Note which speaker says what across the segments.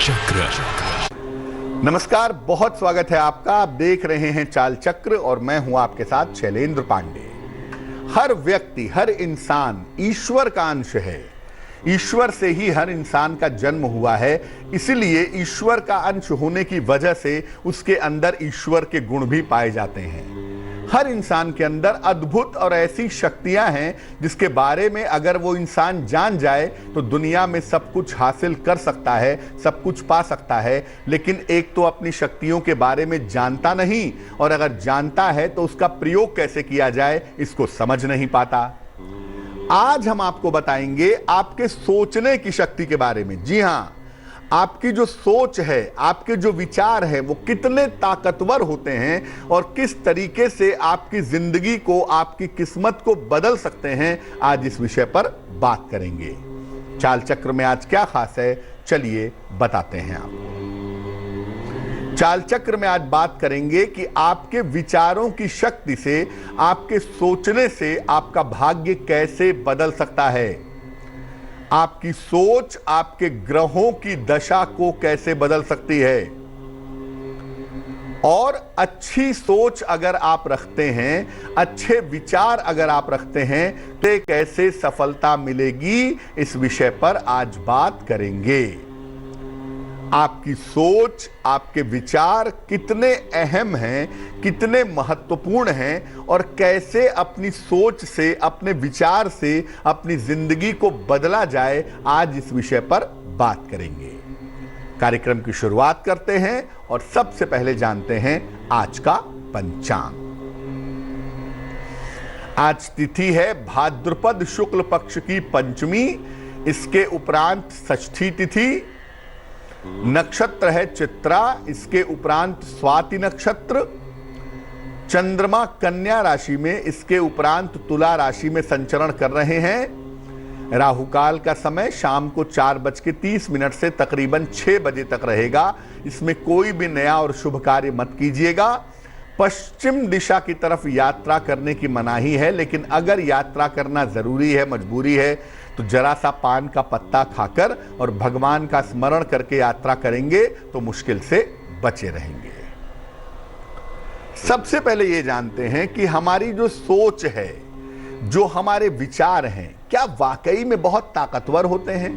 Speaker 1: चक्र।
Speaker 2: नमस्कार, बहुत स्वागत है आपका। आप देख रहे हैं चाल चक्र और मैं हूं आपके साथ शैलेंद्र पांडे। हर व्यक्ति, हर इंसान ईश्वर का अंश है। ईश्वर से ही हर इंसान का जन्म हुआ है, इसलिए ईश्वर का अंश होने की वजह से उसके अंदर ईश्वर के गुण भी पाए जाते हैं। हर इंसान के अंदर अद्भुत और ऐसी शक्तियां हैं जिसके बारे में अगर वो इंसान जान जाए तो दुनिया में सब कुछ हासिल कर सकता है, सब कुछ पा सकता है। लेकिन एक तो अपनी शक्तियों के बारे में जानता नहीं, और अगर जानता है तो उसका प्रयोग कैसे किया जाए इसको समझ नहीं पाता। आज हम आपको बताएंगे आपके सोचने की शक्ति के बारे में। जी हां, आपकी जो सोच है, आपके जो विचार है, वो कितने ताकतवर होते हैं और किस तरीके से आपकी जिंदगी को, आपकी किस्मत को बदल सकते हैं, आज इस विषय पर बात करेंगे। चाल चक्र में आज क्या खास है, चलिए बताते हैं आपको। चाल चक्र में आज बात करेंगे कि आपके विचारों की शक्ति से, आपके सोचने से आपका भाग्य कैसे बदल सकता है। आपकी सोच आपके ग्रहों की दशा को कैसे बदल सकती है, और अच्छी सोच अगर आप रखते हैं, अच्छे विचार अगर आप रखते हैं तो कैसे सफलता मिलेगी, इस विषय पर आज बात करेंगे। आपकी सोच, आपके विचार कितने अहम हैं, कितने महत्वपूर्ण हैं, और कैसे अपनी सोच से, अपने विचार से अपनी जिंदगी को बदला जाए, आज इस विषय पर बात करेंगे। कार्यक्रम की शुरुआत करते हैं और सबसे पहले जानते हैं आज का पंचांग। आज तिथि है भाद्रपद शुक्ल पक्ष की पंचमी, इसके उपरांत षष्ठी तिथि। नक्षत्र है चित्रा, इसके उपरांत स्वाति नक्षत्र। चंद्रमा कन्या राशि में, इसके उपरांत तुला राशि में संचरण कर रहे हैं। राहुकाल का समय शाम को 4:30 से तकरीबन 6 बजे तक रहेगा। इसमें कोई भी नया और शुभ कार्य मत कीजिएगा। पश्चिम दिशा की तरफ यात्रा करने की मनाही है, लेकिन अगर यात्रा करना जरूरी है, मजबूरी है, तो जरा सा पान का पत्ता खाकर और भगवान का स्मरण करके यात्रा करेंगे तो मुश्किल से बचे रहेंगे। सबसे पहले ये जानते हैं कि हमारी जो सोच है, जो हमारे विचार हैं, क्या वाकई में बहुत ताकतवर होते हैं।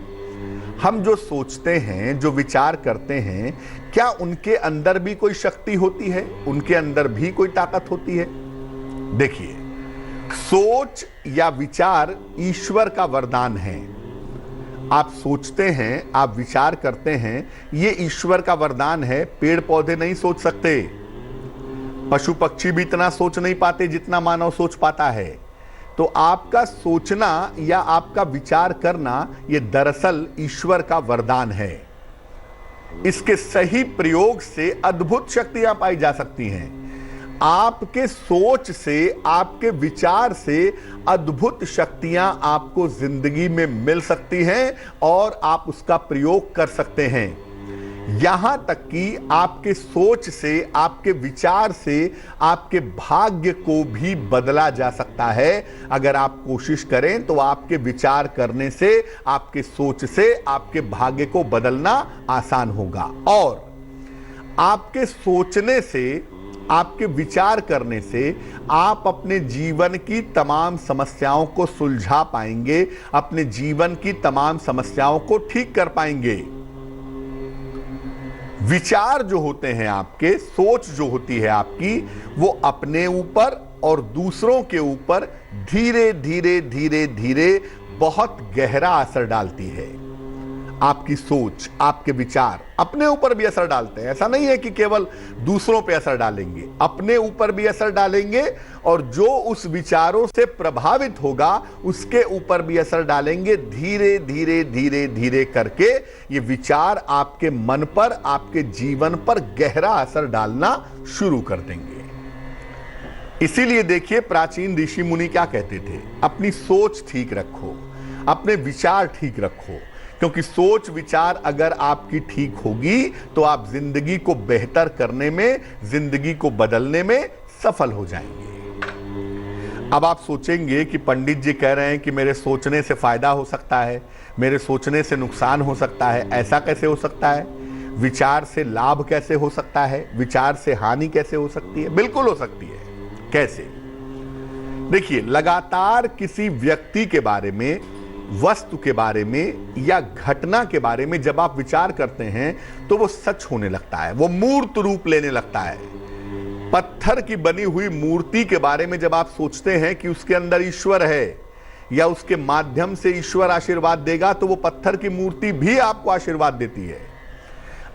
Speaker 2: हम जो सोचते हैं, जो विचार करते हैं, क्या उनके अंदर भी कोई शक्ति होती है, उनके अंदर भी कोई ताकत होती है। देखिए, सोच या विचार ईश्वर का वरदान है। आप सोचते हैं, आप विचार करते हैं, ये ईश्वर का वरदान है। पेड़ पौधे नहीं सोच सकते, पशु पक्षी भी इतना सोच नहीं पाते जितना मानव सोच पाता है। तो आपका सोचना या आपका विचार करना, ये दरअसल ईश्वर का वरदान है। इसके सही प्रयोग से अद्भुत शक्तियां पाई जा सकती हैं। आपके सोच से, आपके विचार से अद्भुत शक्तियां आपको जिंदगी में मिल सकती हैं और आप उसका प्रयोग कर सकते हैं। यहां तक कि आपके सोच से, आपके विचार से आपके भाग्य को भी बदला जा सकता है। अगर आप कोशिश करें तो आपके विचार करने से, आपके सोच से आपके भाग्य को बदलना आसान होगा। और आपके सोचने से, आपके विचार करने से आप अपने जीवन की तमाम समस्याओं को सुलझा पाएंगे, अपने जीवन की तमाम समस्याओं को ठीक कर पाएंगे। विचार जो होते हैं आपके, सोच जो होती है आपकी, वो अपने ऊपर और दूसरों के ऊपर धीरे धीरे धीरे धीरे बहुत गहरा असर डालती है। आपकी सोच, आपके विचार अपने ऊपर भी असर डालते हैं। ऐसा नहीं है कि केवल दूसरों पे असर डालेंगे, अपने ऊपर भी असर डालेंगे, और जो उस विचारों से प्रभावित होगा उसके ऊपर भी असर डालेंगे। धीरे धीरे धीरे धीरे करके ये विचार आपके मन पर, आपके जीवन पर गहरा असर डालना शुरू कर देंगे। इसीलिए देखिए, प्राचीन ऋषि मुनि क्या कहते थे, अपनी सोच ठीक रखो, अपने विचार ठीक रखो, क्योंकि सोच विचार अगर आपकी ठीक होगी तो आप जिंदगी को बेहतर करने में, जिंदगी को बदलने में सफल हो जाएंगे। अब आप सोचेंगे कि पंडित जी कह रहे हैं कि मेरे सोचने से फायदा हो सकता है, मेरे सोचने से नुकसान हो सकता है। ऐसा कैसे हो सकता है? विचार से लाभ कैसे हो सकता है, विचार से हानि कैसे हो सकती है? बिल्कुल हो सकती है। कैसे? देखिए, लगातार किसी व्यक्ति के बारे में, वस्तु के बारे में या घटना के बारे में जब आप विचार करते हैं तो वो सच होने लगता है, वो मूर्त रूप लेने लगता है। पत्थर की बनी हुई मूर्ति के बारे में जब आप सोचते हैं कि उसके अंदर ईश्वर है या उसके माध्यम से ईश्वर आशीर्वाद देगा, तो वो पत्थर की मूर्ति भी आपको आशीर्वाद देती है।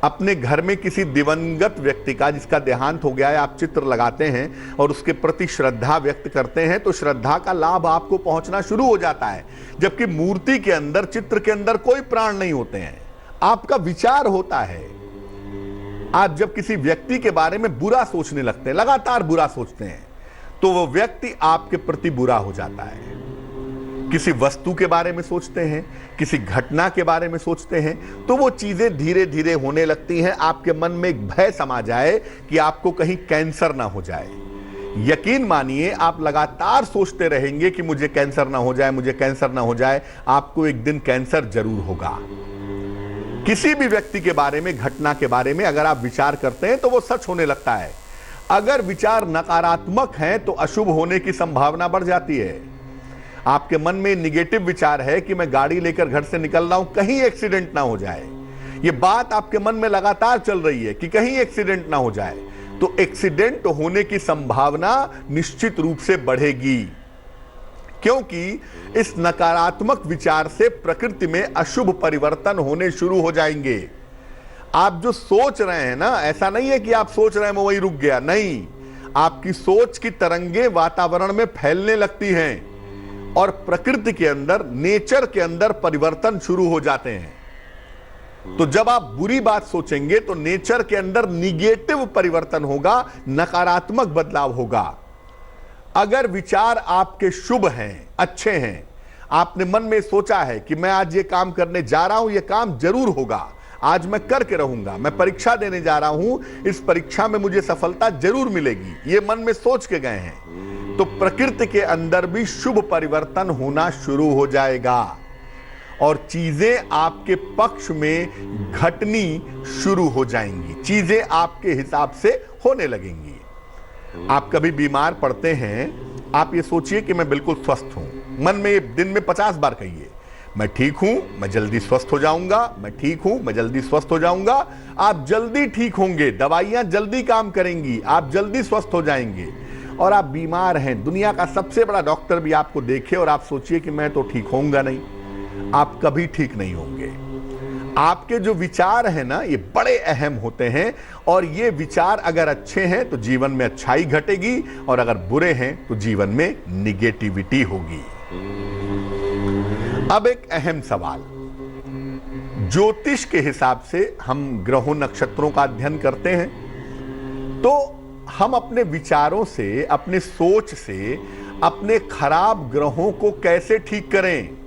Speaker 2: अपने घर में किसी दिवंगत व्यक्ति का, जिसका देहांत हो गया है, आप चित्र लगाते हैं और उसके प्रति श्रद्धा व्यक्त करते हैं, तो श्रद्धा का लाभ आपको पहुंचना शुरू हो जाता है। जबकि मूर्ति के अंदर, चित्र के अंदर कोई प्राण नहीं होते हैं, आपका विचार होता है। आप जब किसी व्यक्ति के बारे में बुरा सोचने लगते हैं, लगातार बुरा सोचते हैं, तो वो व्यक्ति आपके प्रति बुरा हो जाता है। किसी वस्तु के बारे में सोचते हैं, किसी घटना के बारे में सोचते हैं, तो वो चीजें धीरे धीरे होने लगती हैं। आपके मन में एक भय समा जाए कि आपको कहीं कैंसर ना हो जाए। यकीन मानिए, आप लगातार सोचते रहेंगे कि मुझे कैंसर ना हो जाए, मुझे कैंसर ना हो जाए, आपको एक दिन कैंसर जरूर होगा। किसी भी व्यक्ति के बारे में, घटना के बारे में अगर आप विचार करते हैं तो वो सच होने लगता है। अगर विचार नकारात्मक हैं तो अशुभ होने की संभावना बढ़ जाती है। आपके मन में निगेटिव विचार है कि मैं गाड़ी लेकर घर से निकल रहा हूं, कहीं एक्सीडेंट ना हो जाए, ये बात आपके मन में लगातार चल रही है कि कहीं एक्सीडेंट ना हो जाए, तो एक्सीडेंट होने की संभावना निश्चित रूप से बढ़ेगी। क्योंकि इस नकारात्मक विचार से प्रकृति में अशुभ परिवर्तन होने शुरू हो जाएंगे। आप जो सोच रहे हैं ना, ऐसा नहीं है कि आप सोच रहे हैं मैं वहीं रुक गया, नहीं, आपकी सोच की तरंगे वातावरण में फैलने लगती हैं और प्रकृति के अंदर, नेचर के अंदर परिवर्तन शुरू हो जाते हैं। तो जब आप बुरी बात सोचेंगे तो नेचर के अंदर निगेटिव परिवर्तन होगा, नकारात्मक बदलाव होगा। अगर विचार आपके शुभ हैं, अच्छे हैं, आपने मन में सोचा है कि मैं आज ये काम करने जा रहा हूं, ये काम जरूर होगा, आज मैं करके रहूंगा, मैं परीक्षा देने जा रहा हूं, इस परीक्षा में मुझे सफलता जरूर मिलेगी, ये मन में सोच के गए हैं, तो प्रकृति के अंदर भी शुभ परिवर्तन होना शुरू हो जाएगा और चीजें आपके पक्ष में घटनी शुरू हो जाएंगी, चीजें आपके हिसाब से होने लगेंगी। आप कभी बीमार पड़ते हैं, आप ये सोचिए कि मैं बिल्कुल स्वस्थ हूं, मन में दिन में 50 बार कहिए, मैं ठीक हूं, मैं जल्दी स्वस्थ हो जाऊंगा, मैं ठीक हूं, मैं जल्दी स्वस्थ हो जाऊंगा। आप जल्दी ठीक होंगे, दवाइयां जल्दी काम करेंगी, आप जल्दी स्वस्थ हो जाएंगे। और आप बीमार हैं, दुनिया का सबसे बड़ा डॉक्टर भी आपको देखे और आप सोचिए कि मैं तो ठीक होऊंगा नहीं, आप कभी ठीक नहीं होंगे। आपके जो विचार हैं ना, ये बड़े अहम होते हैं और ये विचार अगर अच्छे हैं तो जीवन में अच्छाई घटेगी और अगर बुरे हैं तो जीवन में निगेटिविटी होगी। अब एक अहम सवाल, ज्योतिष के हिसाब से हम ग्रहों नक्षत्रों का अध्ययन करते हैं, तो हम अपने विचारों से, अपने सोच से अपने खराब ग्रहों को कैसे ठीक करें।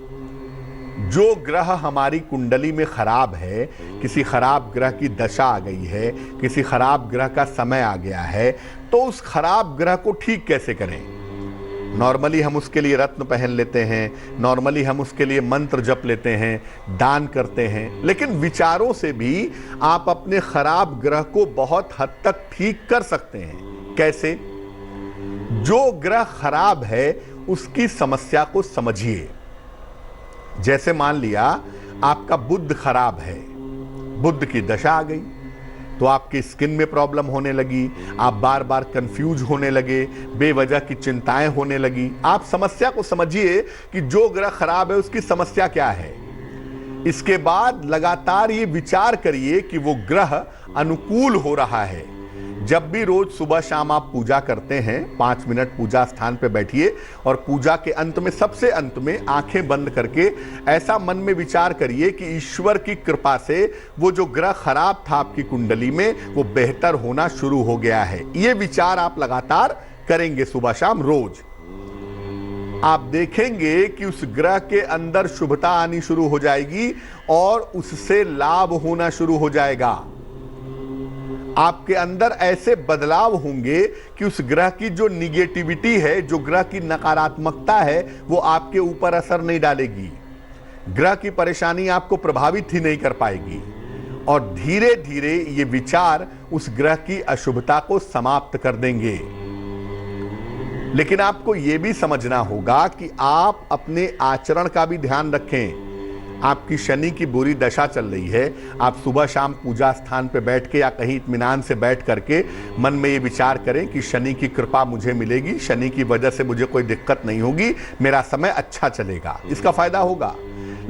Speaker 2: जो ग्रह हमारी कुंडली में खराब है, किसी खराब ग्रह की दशा आ गई है, किसी खराब ग्रह का समय आ गया है, तो उस खराब ग्रह को ठीक कैसे करें। नॉर्मली हम उसके लिए रत्न पहन लेते हैं, नॉर्मली हम उसके लिए मंत्र जप लेते हैं, दान करते हैं, लेकिन विचारों से भी आप अपने खराब ग्रह को बहुत हद तक ठीक कर सकते हैं। कैसे? जो ग्रह खराब है उसकी समस्या को समझिए। जैसे मान लिया आपका बुध खराब है, बुध की दशा आ गई तो आपकी स्किन में प्रॉब्लम होने लगी, आप बार बार कंफ्यूज होने लगे, बेवजह की चिंताएं होने लगी। आप समस्या को समझिए कि जो ग्रह खराब है उसकी समस्या क्या है। इसके बाद लगातार ये विचार करिए कि वो ग्रह अनुकूल हो रहा है। जब भी रोज सुबह शाम आप पूजा करते हैं, 5 मिनट पूजा स्थान पे बैठिए और पूजा के अंत में, सबसे अंत में आंखें बंद करके ऐसा मन में विचार करिए कि ईश्वर की कृपा से वो जो ग्रह खराब था आपकी कुंडली में, वो बेहतर होना शुरू हो गया है। ये विचार आप लगातार करेंगे सुबह शाम रोज, आप देखेंगे कि उस ग्रह के अंदर शुभता आनी शुरू हो जाएगी और उससे लाभ होना शुरू हो जाएगा। आपके अंदर ऐसे बदलाव होंगे कि उस ग्रह की जो निगेटिविटी है, जो ग्रह की नकारात्मकता है, वो आपके ऊपर असर नहीं डालेगी। ग्रह की परेशानी आपको प्रभावित ही नहीं कर पाएगी और धीरे धीरे ये विचार उस ग्रह की अशुभता को समाप्त कर देंगे। लेकिन आपको यह भी समझना होगा कि आप अपने आचरण का भी ध्यान रखें। आपकी शनि की बुरी दशा चल रही है, आप सुबह शाम पूजा स्थान पर बैठ के या कहीं इत्मीनान से बैठ करके मन में ये विचार करें कि शनि की कृपा मुझे मिलेगी, शनि की वजह से मुझे कोई दिक्कत नहीं होगी, मेरा समय अच्छा चलेगा, इसका फायदा होगा।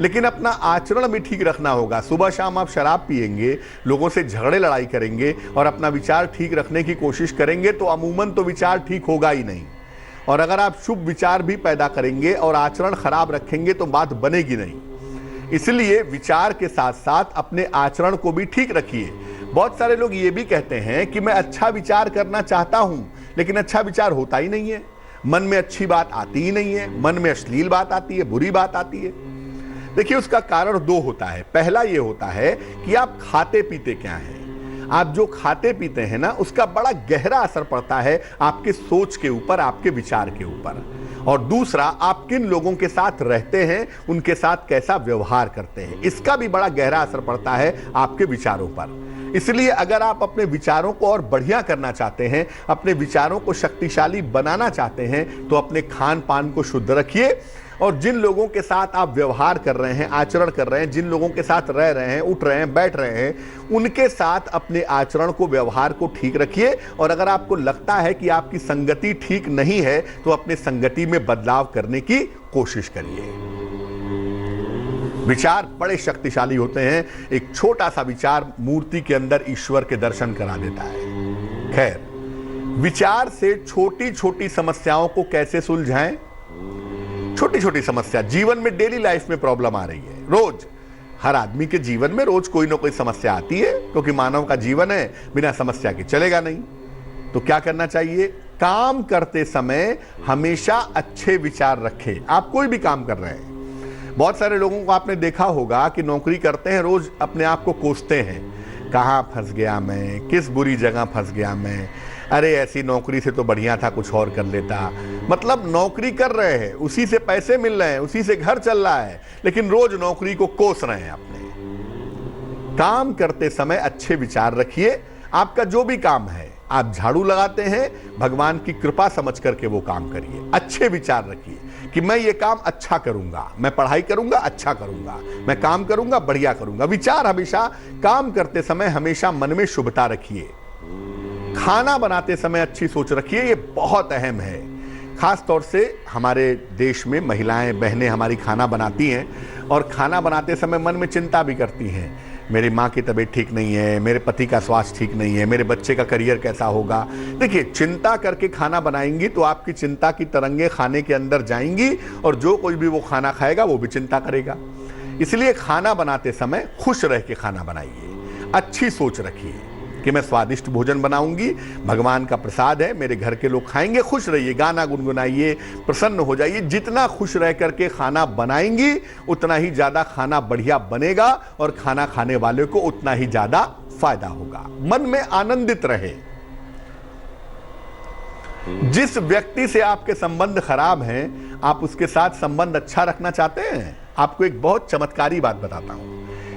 Speaker 2: लेकिन अपना आचरण भी ठीक रखना होगा। सुबह शाम आप शराब पिएंगे, लोगों से झगड़े लड़ाई करेंगे और अपना विचार ठीक रखने की कोशिश करेंगे तो अमूमन तो विचार ठीक होगा ही नहीं। और अगर आप शुभ विचार भी पैदा करेंगे और आचरण खराब रखेंगे तो बात बनेगी नहीं। इसलिए विचार के साथ साथ अपने आचरण को भी ठीक रखिए। बहुत सारे लोग ये भी कहते हैं कि मैं अच्छा विचार करना चाहता हूं, लेकिन अच्छा विचार होता ही नहीं है। मन में अच्छी बात आती ही नहीं है, मन में अश्लील बात आती है, बुरी बात आती है। देखिए, उसका कारण दो होता है। पहला ये होता है कि आप खाते पीते क्या हैं। आप जो खाते पीते हैं ना, उसका बड़ा गहरा असर पड़ता है आपके सोच के ऊपर, आपके विचार के ऊपर। और दूसरा, आप किन लोगों के साथ रहते हैं, उनके साथ कैसा व्यवहार करते हैं, इसका भी बड़ा गहरा असर पड़ता है आपके विचारों पर। इसलिए अगर आप अपने विचारों को और बढ़िया करना चाहते हैं, अपने विचारों को शक्तिशाली बनाना चाहते हैं, तो अपने खान पान को शुद्ध रखिए। और जिन लोगों के साथ आप व्यवहार कर रहे हैं, आचरण कर रहे हैं, जिन लोगों के साथ रह रहे हैं, उठ रहे हैं, बैठ रहे हैं, उनके साथ अपने आचरण को, व्यवहार को ठीक रखिए। और अगर आपको लगता है कि आपकी संगति ठीक नहीं है तो अपने संगति में बदलाव करने की कोशिश करिए। विचार बड़े शक्तिशाली होते हैं। एक छोटा सा विचार मूर्ति के अंदर ईश्वर के दर्शन करा देता है। खैर, विचार से छोटी छोटी समस्याओं को कैसे सुलझाएं? छोटी छोटी समस्या जीवन में, डेली लाइफ में प्रॉब्लम आ रही है। रोज हर आदमी के जीवन में रोज कोई ना कोई समस्या आती है, क्योंकि मानव का जीवन है, बिना समस्या के चलेगा नहीं। तो क्या करना चाहिए? काम करते समय हमेशा अच्छे विचार रखें। आप कोई भी काम कर रहे हैं, बहुत सारे लोगों को आपने देखा होगा कि नौकरी करते हैं, रोज अपने आप को कोसते हैं, कहां फंस गया मैं, किस बुरी जगह फंस गया मैं, अरे ऐसी नौकरी से तो बढ़िया था कुछ और कर लेता। मतलब नौकरी कर रहे हैं, उसी से पैसे मिल रहे हैं, उसी से घर चल रहा है, लेकिन रोज नौकरी को कोस रहे हैं अपने। काम करते समय अच्छे विचार रखिए। आपका जो भी काम है, आप झाड़ू लगाते हैं, भगवान की कृपा समझ करके वो काम करिए। अच्छे विचार रखिए कि मैं ये काम अच्छा करूंगा, मैं पढ़ाई करूंगा, अच्छा करूंगा, मैं काम करूंगा, बढ़िया करूंगा। विचार हमेशा, काम करते समय हमेशा मन में शुभता रखिए। खाना बनाते समय अच्छी सोच रखिए, ये बहुत अहम है। खास तौर से हमारे देश में महिलाएं, बहनें हमारी खाना बनाती हैं और खाना बनाते समय मन में चिंता भी करती हैं, मेरी माँ की तबीयत ठीक नहीं है, मेरे पति का स्वास्थ्य ठीक नहीं है, मेरे बच्चे का करियर कैसा होगा। देखिए, चिंता करके खाना बनाएंगी तो आपकी चिंता की तरंगें खाने के अंदर जाएंगी और जो कोई भी वो खाना खाएगा वो भी चिंता करेगा। इसलिए खाना बनाते समय खुश रह के खाना बनाइए, अच्छी सोच रखिए कि मैं स्वादिष्ट भोजन बनाऊंगी, भगवान का प्रसाद है, मेरे घर के लोग खाएंगे। खुश रहिए, गाना गुनगुनाइए, प्रसन्न हो जाइए। जितना खुश रह करके खाना बनाएंगी उतना ही ज्यादा खाना बढ़िया बनेगा और खाना खाने वाले को उतना ही ज्यादा फायदा होगा। मन में आनंदित रहे। जिस व्यक्ति से आपके संबंध खराब हैं, आप उसके साथ संबंध अच्छा रखना चाहते हैं? आपको एक बहुत चमत्कारी बात बताता हूं।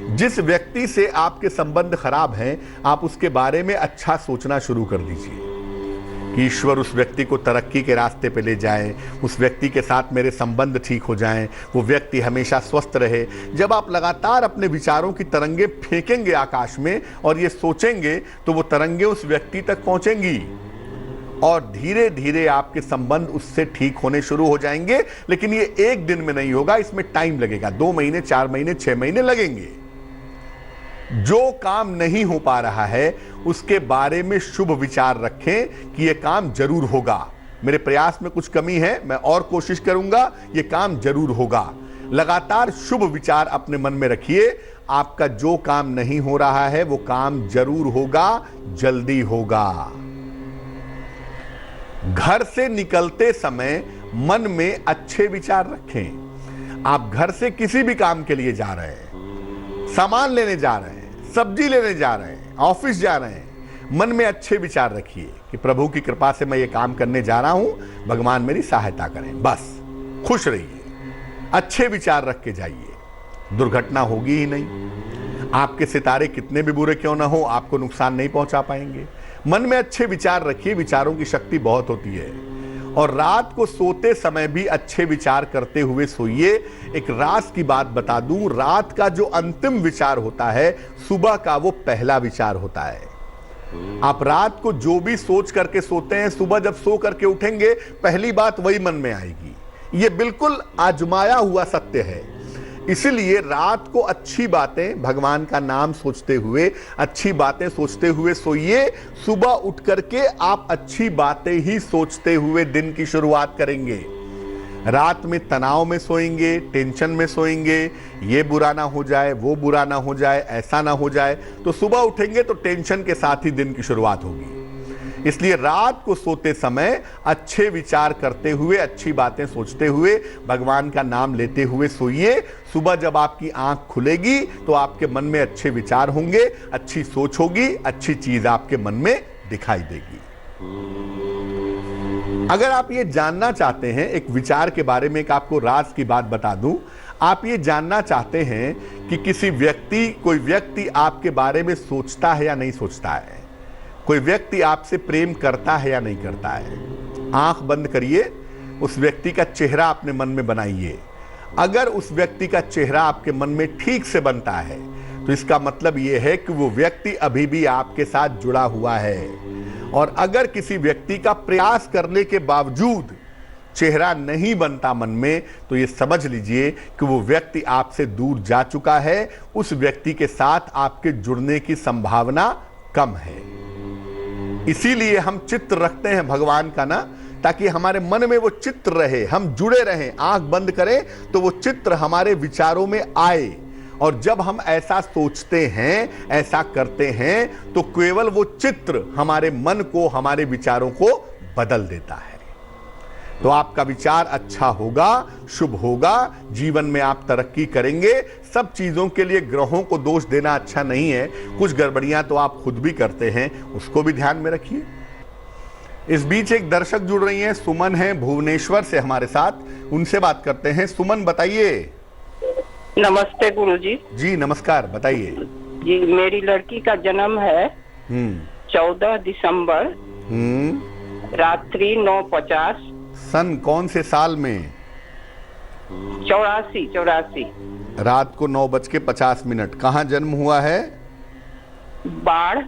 Speaker 2: जिस व्यक्ति से आपके संबंध खराब हैं, आप उसके बारे में अच्छा सोचना शुरू कर दीजिए कि ईश्वर उस व्यक्ति को तरक्की के रास्ते पे ले जाए, उस व्यक्ति के साथ मेरे संबंध ठीक हो जाएं, वो व्यक्ति हमेशा स्वस्थ रहे। जब आप लगातार अपने विचारों की तरंगे फेंकेंगे आकाश में और ये सोचेंगे, तो वो तरंगे उस व्यक्ति तक पहुंचेंगी और धीरे धीरे आपके संबंध उससे ठीक होने शुरू हो जाएंगे। लेकिन ये एक दिन में नहीं होगा, इसमें टाइम लगेगा, 2 महीने, 4 महीने, 6 महीने लगेंगे। जो काम नहीं हो पा रहा है उसके बारे में शुभ विचार रखें कि यह काम जरूर होगा, मेरे प्रयास में कुछ कमी है, मैं और कोशिश करूंगा, यह काम जरूर होगा। लगातार शुभ विचार अपने मन में रखिए। आपका जो काम नहीं हो रहा है वो काम जरूर होगा, जल्दी होगा। घर से निकलते समय मन में अच्छे विचार रखें। आप घर से किसी भी काम के लिए जा रहे हैं, सामान लेने जा रहे हैं, सब्जी लेने जा रहे हैं, ऑफिस जा रहे हैं, मन में अच्छे विचार रखिए कि प्रभु की कृपा से मैं ये काम करने जा रहा हूं, भगवान मेरी सहायता करें। बस खुश रहिए, अच्छे विचार रख के जाइए, दुर्घटना होगी ही नहीं। आपके सितारे कितने भी बुरे क्यों ना हो, आपको नुकसान नहीं पहुंचा पाएंगे। मन में अच्छे विचार रखिए, विचारों की शक्ति बहुत होती है। और रात को सोते समय भी अच्छे विचार करते हुए सोइए। एक राज की बात बता दूं, रात का जो अंतिम विचार होता है, सुबह का वो पहला विचार होता है। आप रात को जो भी सोच करके सोते हैं, सुबह जब सो करके उठेंगे, पहली बात वही मन में आएगी। ये बिल्कुल आजमाया हुआ सत्य है। इसीलिए रात को अच्छी बातें, भगवान का नाम सोचते हुए, अच्छी बातें सोचते हुए सोइए। सुबह उठ करके आप अच्छी बातें ही सोचते हुए दिन की शुरुआत करेंगे। रात में तनाव में सोएंगे, टेंशन में सोएंगे, ये बुरा ना हो जाए, वो बुरा ना हो जाए, ऐसा ना हो जाए, तो सुबह उठेंगे तो टेंशन के साथ ही दिन की शुरुआत होगी। इसलिए रात को सोते समय अच्छे विचार करते हुए, अच्छी बातें सोचते हुए, भगवान का नाम लेते हुए सोइए। सुबह जब आपकी आंख खुलेगी तो आपके मन में अच्छे विचार होंगे, अच्छी सोच होगी, अच्छी चीज आपके मन में दिखाई देगी। अगर आप ये जानना चाहते हैं, एक विचार के बारे में एक आपको राज की बात बता दूं, आप ये जानना चाहते हैं कि कोई व्यक्ति आपके बारे में सोचता है या नहीं सोचता है, कोई व्यक्ति आपसे प्रेम करता है या नहीं करता है, आंख बंद करिए, उस व्यक्ति का चेहरा अपने मन में बनाइए। अगर उस व्यक्ति का चेहरा आपके मन में ठीक से बनता है तो इसका मतलब यह है कि वो व्यक्ति अभी भी आपके साथ जुड़ा हुआ है। और अगर किसी व्यक्ति का प्रयास करने के बावजूद चेहरा नहीं बनता मन में, तो ये समझ लीजिए कि वो व्यक्ति आपसे दूर जा चुका है। उस व्यक्ति के साथ आपके जुड़ने की संभावना कम है। इसीलिए हम चित्र रखते हैं भगवान का ना, ताकि हमारे मन में वो चित्र रहे, हम जुड़े रहें। आंख बंद करें तो वो चित्र हमारे विचारों में आए। और जब हम ऐसा सोचते हैं, ऐसा करते हैं, तो केवल वो चित्र हमारे मन को, हमारे विचारों को बदल देता है। तो आपका विचार अच्छा होगा, शुभ होगा, जीवन में आप तरक्की करेंगे। सब चीजों के लिए ग्रहों को दोष देना अच्छा नहीं है। कुछ गड़बड़ियां तो आप खुद भी करते हैं, उसको भी ध्यान में रखिए। इस बीच एक दर्शक जुड़ रही हैं, सुमन है भुवनेश्वर से हमारे साथ, उनसे बात करते हैं। सुमन बताइए।
Speaker 1: नमस्ते गुरुजी।
Speaker 2: जी नमस्कार, बताइए।
Speaker 1: जी मेरी लड़की का जन्म है 14 दिसंबर रात्रि 9:50।
Speaker 2: सन कौन से साल में?
Speaker 1: 84।
Speaker 2: रात को 9:50। कहाँ जन्म हुआ है?
Speaker 1: बाढ़,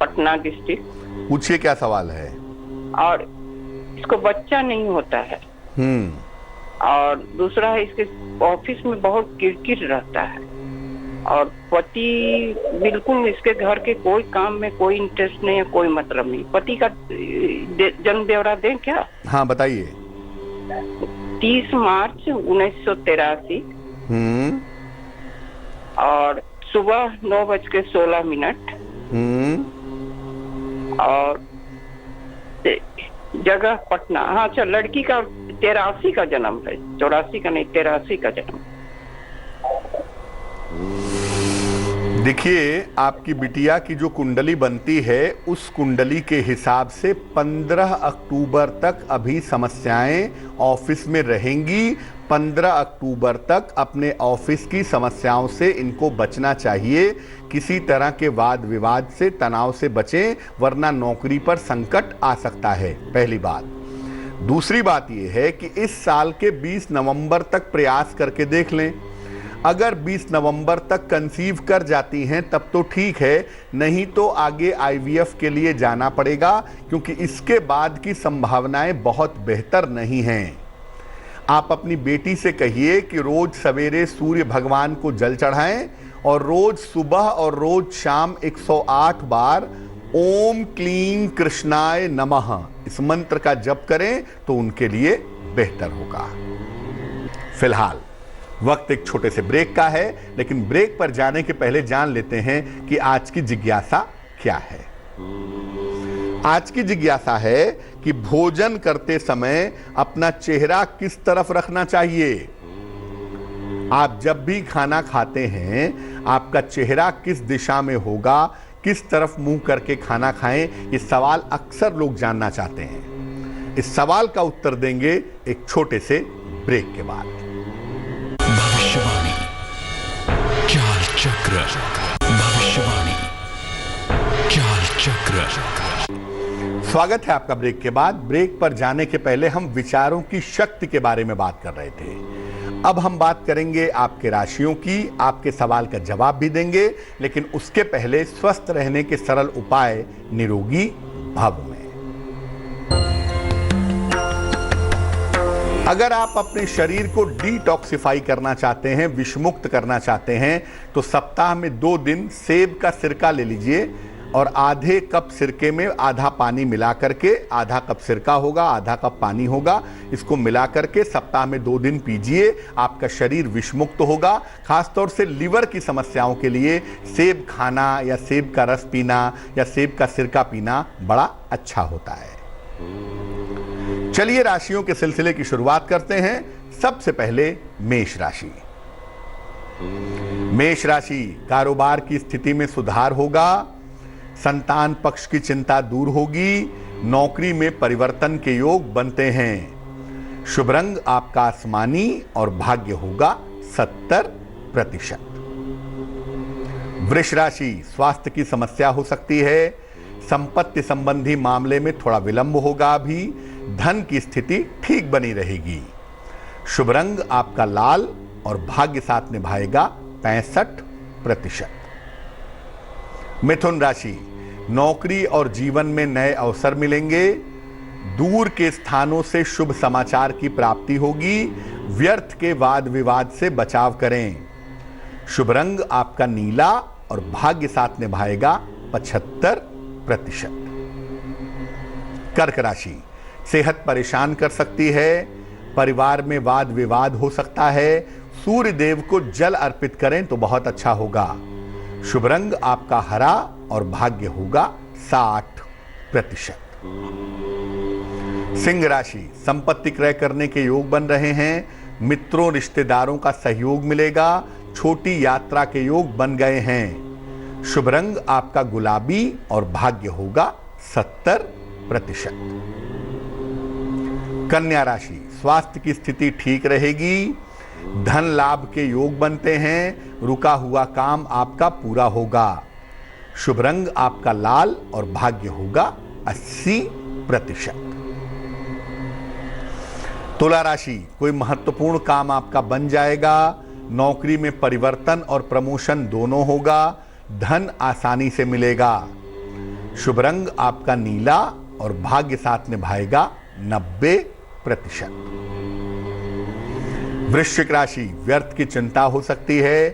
Speaker 1: पटना डिस्ट्रिक्ट।
Speaker 2: पूछिए क्या सवाल है।
Speaker 1: और इसको बच्चा नहीं होता है। और दूसरा है, इसके ऑफिस में बहुत किरकिर रहता है। और पति बिल्कुल इसके घर के कोई काम में कोई इंटरेस्ट नहीं है, कोई मतलब नहीं। पति का जन्म ब्यौरा दें क्या?
Speaker 2: हाँ बताइए।
Speaker 1: 30 मार्च 1983 और सुबह 9:16। और जगह पटना। हाँ अच्छा, लड़की का 83 का जन्म है, 84 का नहीं, 83 का जन्म।
Speaker 2: देखिए, आपकी बिटिया की जो कुंडली बनती है, उस कुंडली के हिसाब से 15 अक्टूबर तक अभी समस्याएं ऑफिस में रहेंगी। 15 अक्टूबर तक अपने ऑफिस की समस्याओं से इनको बचना चाहिए। किसी तरह के वाद विवाद से, तनाव से बचें, वरना नौकरी पर संकट आ सकता है, पहली बात। दूसरी बात यह है कि इस साल के 20 नवंबर तक प्रयास करके देख लें। अगर 20 नवंबर तक कंसीव कर जाती हैं तब तो ठीक है, नहीं तो आगे आईवीएफ के लिए जाना पड़ेगा, क्योंकि इसके बाद की संभावनाएं बहुत बेहतर नहीं हैं। आप अपनी बेटी से कहिए कि रोज सवेरे सूर्य भगवान को जल चढ़ाएं और रोज सुबह और रोज शाम 108 बार ओम क्लीं कृष्णाय नमः इस मंत्र का जप करें तो उनके लिए बेहतर होगा। फिलहाल वक्त एक छोटे से ब्रेक का है, लेकिन ब्रेक पर जाने के पहले जान लेते हैं कि आज की जिज्ञासा क्या है। आज की जिज्ञासा है कि भोजन करते समय अपना चेहरा किस तरफ रखना चाहिए। आप जब भी खाना खाते हैं, आपका चेहरा किस दिशा में होगा, किस तरफ मुंह करके खाना खाएं, ये सवाल अक्सर लोग जानना चाहते हैं। इस सवाल का उत्तर देंगे एक छोटे से ब्रेक के बाद।
Speaker 3: भविष्यवाणी, चाल चक्र।
Speaker 2: स्वागत है आपका ब्रेक के बाद। ब्रेक पर जाने के पहले हम विचारों की शक्ति के बारे में बात कर रहे थे। अब हम बात करेंगे आपके राशियों की, आपके सवाल का जवाब भी देंगे, लेकिन उसके पहले स्वस्थ रहने के सरल उपाय निरोगी भव में। अगर आप अपने शरीर को डिटॉक्सिफाई करना चाहते हैं, विषमुक्त करना चाहते हैं, तो सप्ताह में 2 दिन सेब का सिरका ले लीजिए और आधे कप सिरके में आधा पानी मिला करके, आधा कप सिरका होगा, आधा कप पानी होगा, इसको मिला करके सप्ताह में 2 दिन पीजिए। आपका शरीर विषमुक्त होगा। खासतौर से लिवर की समस्याओं के लिए सेब खाना या सेब का रस पीना या सेब का सिरका पीना बड़ा अच्छा होता है। चलिए राशियों के सिलसिले की शुरुआत करते हैं। सबसे पहले मेष राशि। मेष राशि, कारोबार की स्थिति में सुधार होगा, संतान पक्ष की चिंता दूर होगी, नौकरी में परिवर्तन के योग बनते हैं। शुभ रंग आपका आसमानी और भाग्य होगा 70%। वृष राशि, स्वास्थ्य की समस्या हो सकती है, संपत्ति संबंधी मामले में थोड़ा विलंब होगा, अभी धन की स्थिति ठीक बनी रहेगी। शुभ रंग आपका लाल और भाग्य साथ निभाएगा 65%। मिथुन राशि, नौकरी और जीवन में नए अवसर मिलेंगे, दूर के स्थानों से शुभ समाचार की प्राप्ति होगी, व्यर्थ के वाद विवाद से बचाव करें। शुभ रंग आपका नीला और भाग्य साथ निभाएगा 75%। कर्क राशि, सेहत परेशान कर सकती है, परिवार में वाद विवाद हो सकता है, सूर्य देव को जल अर्पित करें तो बहुत अच्छा होगा। शुभ रंग आपका हरा और भाग्य होगा 60%। सिंह राशि, संपत्ति क्रय करने के योग बन रहे हैं, मित्रों रिश्तेदारों का सहयोग मिलेगा, छोटी यात्रा के योग बन गए हैं। शुभ रंग आपका गुलाबी और भाग्य होगा 70%। कन्या राशि, स्वास्थ्य की स्थिति ठीक रहेगी, धन लाभ के योग बनते हैं, रुका हुआ काम आपका पूरा होगा। शुभ रंग आपका लाल और भाग्य होगा 80%। तुला राशि, कोई महत्वपूर्ण काम आपका बन जाएगा, नौकरी में परिवर्तन और प्रमोशन दोनों होगा, धन आसानी से मिलेगा। शुभ रंग आपका नीला और भाग्य साथ निभाएगा 90%। वृश्चिक राशि, व्यर्थ की चिंता हो सकती है,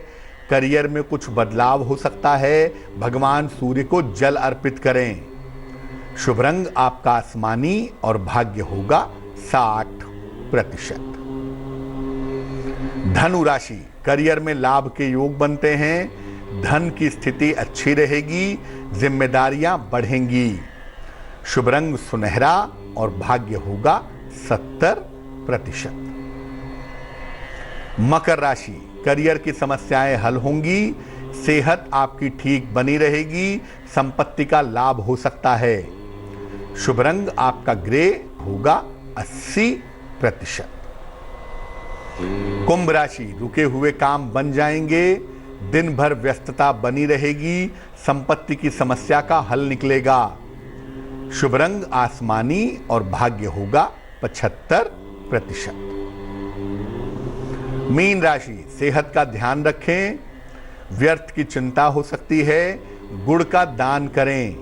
Speaker 2: करियर में कुछ बदलाव हो सकता है, भगवान सूर्य को जल अर्पित करें। शुभ रंग आपका आसमानी और भाग्य होगा 60%। धनु राशि, करियर में लाभ के योग बनते हैं, धन की स्थिति अच्छी रहेगी, जिम्मेदारियां बढ़ेंगी। शुभ रंग सुनहरा और भाग्य होगा 70%। मकर राशि, करियर की समस्याएं हल होंगी, सेहत आपकी ठीक बनी रहेगी, संपत्ति का लाभ हो सकता है। शुभ रंग आपका ग्रे होगा 80%। कुंभ राशि, रुके हुए काम बन जाएंगे, दिन भर व्यस्तता बनी रहेगी, संपत्ति की समस्या का हल निकलेगा। शुभ रंग आसमानी और भाग्य होगा 75%। मीन राशि, सेहत का ध्यान रखें, व्यर्थ की चिंता हो सकती है, गुड़ का दान करें।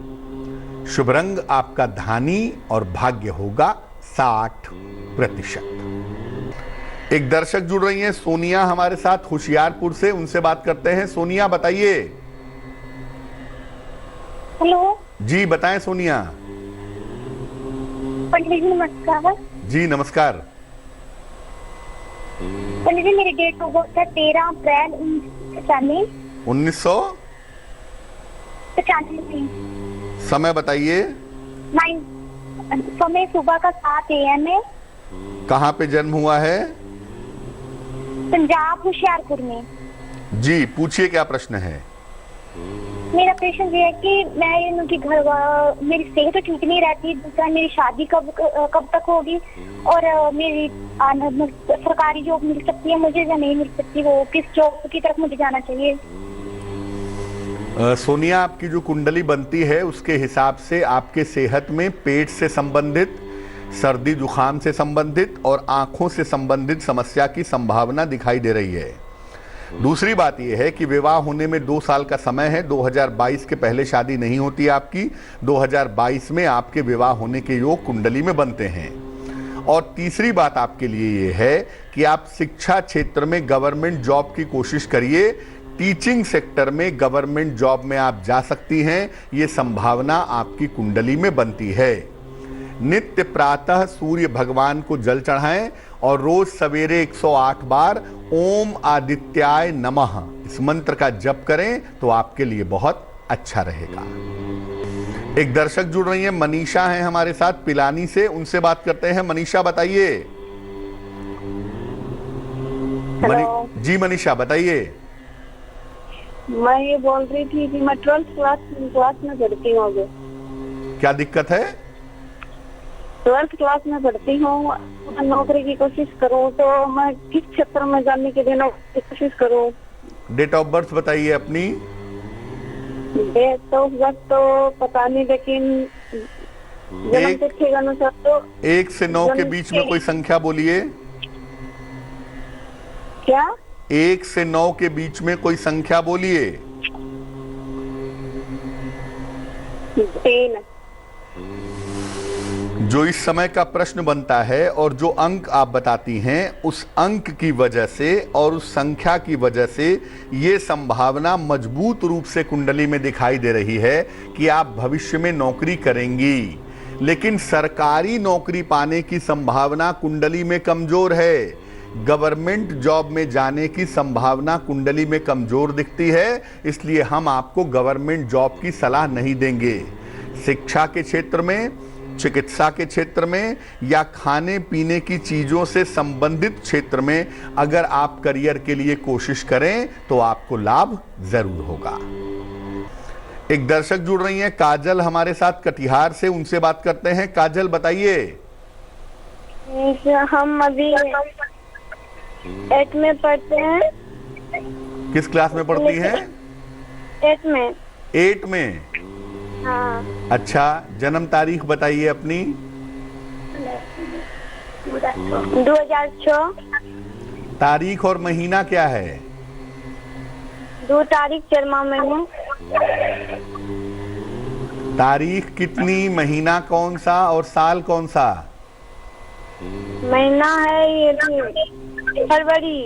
Speaker 2: शुभ रंग आपका धानी और भाग्य होगा 60%। एक दर्शक जुड़ रही हैं सोनिया हमारे साथ होशियारपुर से, उनसे बात करते हैं। सोनिया बताइए।
Speaker 3: हेलो
Speaker 2: जी बताएं सोनिया।
Speaker 3: पंडित जी नमस्कार।
Speaker 2: जी नमस्कार।
Speaker 3: पंडित जी मेरी डेट ऑफ बर्थ है 13 अप्रैल 1995।
Speaker 2: समय बताइए।
Speaker 3: समय सुबह का 7 AM है।
Speaker 2: कहाँ पे जन्म हुआ है?
Speaker 3: पंजाब होशियारपुर में।
Speaker 2: जी पूछिए क्या प्रश्न है?
Speaker 3: मेरा प्रश्न ये है कि मैं उनकी मेरी सेहत तो ठीक नहीं रहती, दूसरा मेरी शादी कब तक होगी, और मेरी सरकारी जॉब मिल सकती है मुझे या नहीं मिल सकती, वो किस जॉब की तरफ मुझे जाना चाहिए?
Speaker 2: सोनिया, आपकी जो कुंडली बनती है उसके हिसाब से आपके सेहत में पेट से संबंधित, सर्दी जुखाम से संबंधित और आंखों से संबंधित समस्या की संभावना दिखाई दे रही है। दूसरी बात यह है कि विवाह होने में 2 साल का समय है। 2022 के पहले शादी नहीं होती है आपकी। 2022 में आपके विवाह होने के योग कुंडली में बनते हैं। और तीसरी बात आपके लिए ये है कि आप शिक्षा क्षेत्र में गवर्नमेंट जॉब की कोशिश करिए। टीचिंग सेक्टर में गवर्नमेंट जॉब में आप जा सकती हैं, ये संभावना आपकी कुंडली में बनती है। नित्य प्रातः सूर्य भगवान को जल चढ़ाएं और रोज सवेरे 108 बार ओम आदित्याय नमः इस मंत्र का जप करें तो आपके लिए बहुत अच्छा रहेगा। एक दर्शक जुड़ रही हैं, मनीषा हैं हमारे साथ पिलानी से, उनसे बात करते हैं। मनीषा बताइए। जी मनीषा बताइए।
Speaker 4: मैं ये बोल रही थी कि मैं 12th क्लास में पढ़ती हूँ। अभी
Speaker 2: क्या दिक्कत है?
Speaker 4: 12th क्लास में पढ़ती हूँ। नौकरी की कोशिश करूँ तो मैं किस क्षेत्र में जाने के लिए कोशिश करूँ?
Speaker 2: डेट ऑफ बर्थ बताइए अपनी।
Speaker 4: डेट ऑफ बर्थ तो पता नहीं, लेकिन जन्म तिथि के अनुसार तो
Speaker 2: 1 से 9 के बीच में कोई संख्या बोलिए।
Speaker 4: क्या?
Speaker 2: 1 से 9 के बीच में कोई संख्या बोलिए।
Speaker 4: 3।
Speaker 2: जो इस समय का प्रश्न बनता है और जो अंक आप बताती हैं, उस अंक की वजह से और उस संख्या की वजह से ये संभावना मजबूत रूप से कुंडली में दिखाई दे रही है कि आप भविष्य में नौकरी करेंगी। लेकिन सरकारी नौकरी पाने की संभावना कुंडली में कमजोर है। गवर्नमेंट जॉब में जाने की संभावना कुंडली में कमजोर दिखती है, इसलिए हम आपको गवर्नमेंट जॉब की सलाह नहीं देंगे। शिक्षा के क्षेत्र में, चिकित्सा के क्षेत्र में या खाने पीने की चीजों से संबंधित क्षेत्र में अगर आप करियर के लिए कोशिश करें तो आपको लाभ जरूर होगा। एक दर्शक जुड़ रही हैं, काजल हमारे साथ कटिहार से, उनसे बात करते हैं। काजल बताइए।
Speaker 4: हम अभी 8 में पढ़ते हैं।
Speaker 2: किस क्लास में पढ़ती हैं?
Speaker 4: 8 में।
Speaker 2: 8 में?
Speaker 4: हाँ।
Speaker 2: अच्छा, जन्म तारीख बताइए अपनी।
Speaker 4: 2006।
Speaker 2: तारीख और महीना क्या है?
Speaker 4: 2 तारीख 4वां महीना।
Speaker 2: तारीख कितनी, महीना कौन सा और साल कौन सा?
Speaker 4: महीना है ये फरवरी।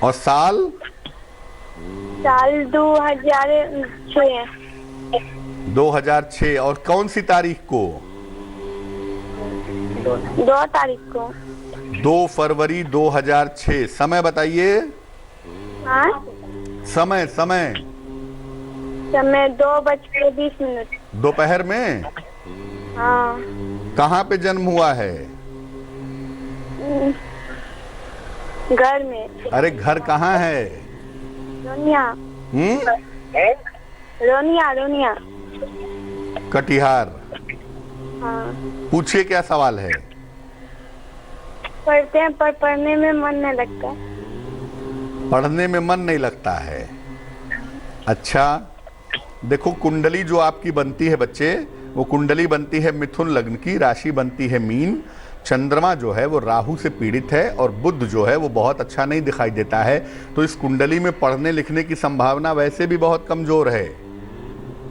Speaker 2: और साल?
Speaker 4: साल 2006।
Speaker 2: 2006। और कौन सी तारीख को?
Speaker 4: 2 तारीख को।
Speaker 2: 2 फरवरी 2006। समय बताइए।
Speaker 4: हाँ?
Speaker 2: समय समय
Speaker 4: 2:20
Speaker 2: दोपहर में?
Speaker 4: हाँ।
Speaker 2: कहाँ पे जन्म हुआ है?
Speaker 4: घर में।
Speaker 2: अरे घर कहाँ है?
Speaker 4: रोनिया। रोनिया।
Speaker 2: कटिहार।
Speaker 4: हाँ।
Speaker 2: पूछिए क्या सवाल है?
Speaker 4: पढ़ते हैं पर पढ़ने में मन नहीं लगता।
Speaker 2: पढ़ने में मन नहीं लगता है? अच्छा, देखो कुंडली जो आपकी बनती है बच्चे, वो कुंडली बनती है मिथुन लग्न की, राशि बनती है मीन, चंद्रमा जो है वो राहु से पीड़ित है और बुध जो है वो बहुत अच्छा नहीं दिखाई देता है। तो इस कुंडली में पढ़ने लिखने की संभावना वैसे भी बहुत कमजोर है।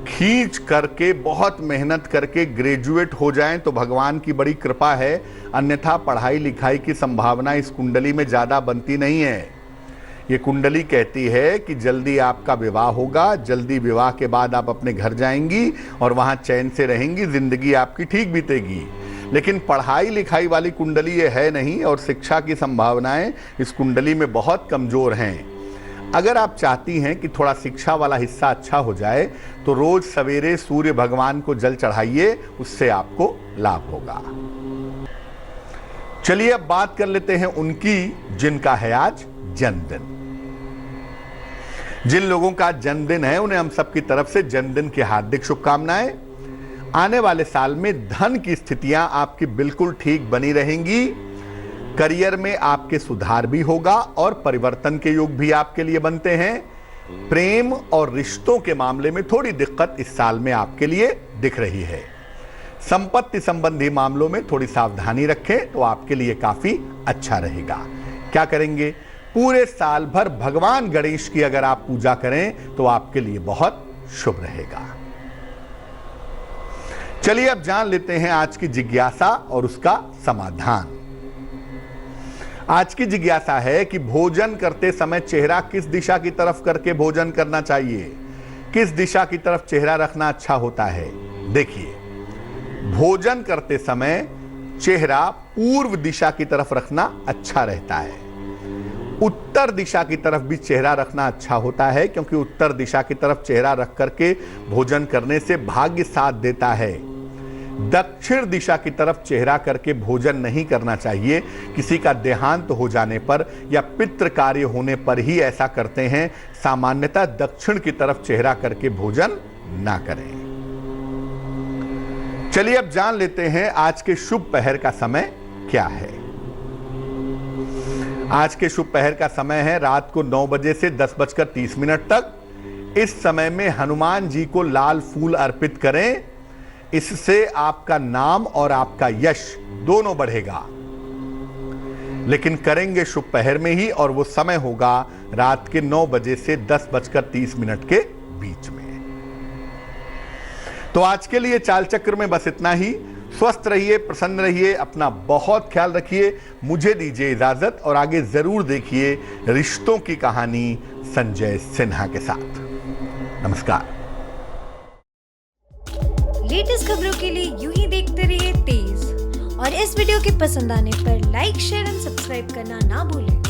Speaker 2: खींच करके बहुत मेहनत करके ग्रेजुएट हो जाएं तो भगवान की बड़ी कृपा है, अन्यथा पढ़ाई लिखाई की संभावना इस कुंडली में ज़्यादा बनती नहीं है। ये कुंडली कहती है कि जल्दी आपका विवाह होगा, जल्दी विवाह के बाद आप अपने घर जाएंगी और वहाँ चैन से रहेंगी, जिंदगी आपकी ठीक बीतेगी। लेकिन पढ़ाई लिखाई वाली कुंडली ये है नहीं और शिक्षा की संभावनाएं इस कुंडली में बहुत कमज़ोर हैं। अगर आप चाहती हैं कि थोड़ा शिक्षा वाला हिस्सा अच्छा हो जाए तो रोज सवेरे सूर्य भगवान को जल चढ़ाइए, उससे आपको लाभ होगा। चलिए अब बात कर लेते हैं उनकी जिनका है आज जन्मदिन। जिन लोगों का जन्मदिन है उन्हें हम सबकी तरफ से जन्मदिन की हार्दिक शुभकामनाएं। आने वाले साल में धन की स्थितियां आपकी बिल्कुल ठीक बनी रहेंगी। करियर में आपके सुधार भी होगा और परिवर्तन के योग भी आपके लिए बनते हैं। प्रेम और रिश्तों के मामले में थोड़ी दिक्कत इस साल में आपके लिए दिख रही है। संपत्ति संबंधी मामलों में थोड़ी सावधानी रखें तो आपके लिए काफी अच्छा रहेगा। क्या करेंगे? पूरे साल भर भगवान गणेश की अगर आप पूजा करें तो आपके लिए बहुत शुभ रहेगा। चलिए अब जान लेते हैं आज की जिज्ञासा और उसका समाधान। आज की जिज्ञासा है कि भोजन करते समय चेहरा किस दिशा की तरफ करके भोजन करना चाहिए, किस दिशा की तरफ चेहरा रखना अच्छा होता है। देखिए, भोजन करते समय चेहरा पूर्व दिशा की तरफ रखना अच्छा रहता है। उत्तर दिशा की तरफ भी चेहरा रखना अच्छा होता है, क्योंकि उत्तर दिशा की तरफ चेहरा रख करके भोजन करने से भाग्य साथ देता है। दक्षिण दिशा की तरफ चेहरा करके भोजन नहीं करना चाहिए। किसी का देहांत हो जाने पर या पितृ कार्य होने पर ही ऐसा करते हैं। सामान्यतः दक्षिण की तरफ चेहरा करके भोजन ना करें। चलिए अब जान लेते हैं आज के शुभ पहर का समय क्या है। आज के शुभ पहर का समय है रात को 9 बजे से 10:30 तक। इस समय में हनुमान जी को लाल फूल अर्पित करें। इससे आपका नाम और आपका यश दोनों बढ़ेगा। लेकिन करेंगे शुभ पहर में ही, और वो समय होगा रात के 9 बजे से 10:30 के बीच में। तो आज के लिए चाल चक्र में बस इतना ही। स्वस्थ रहिए, प्रसन्न रहिए, अपना बहुत ख्याल रखिए। मुझे दीजिए इजाजत और आगे जरूर देखिए रिश्तों की कहानी संजय सिन्हा के साथ। नमस्कार।
Speaker 5: लेटेस्ट खबरों के लिए यूं ही देखते रहिए तेज, और इस वीडियो के पसंद आने पर लाइक, शेयर एंड सब्सक्राइब करना ना भूलें।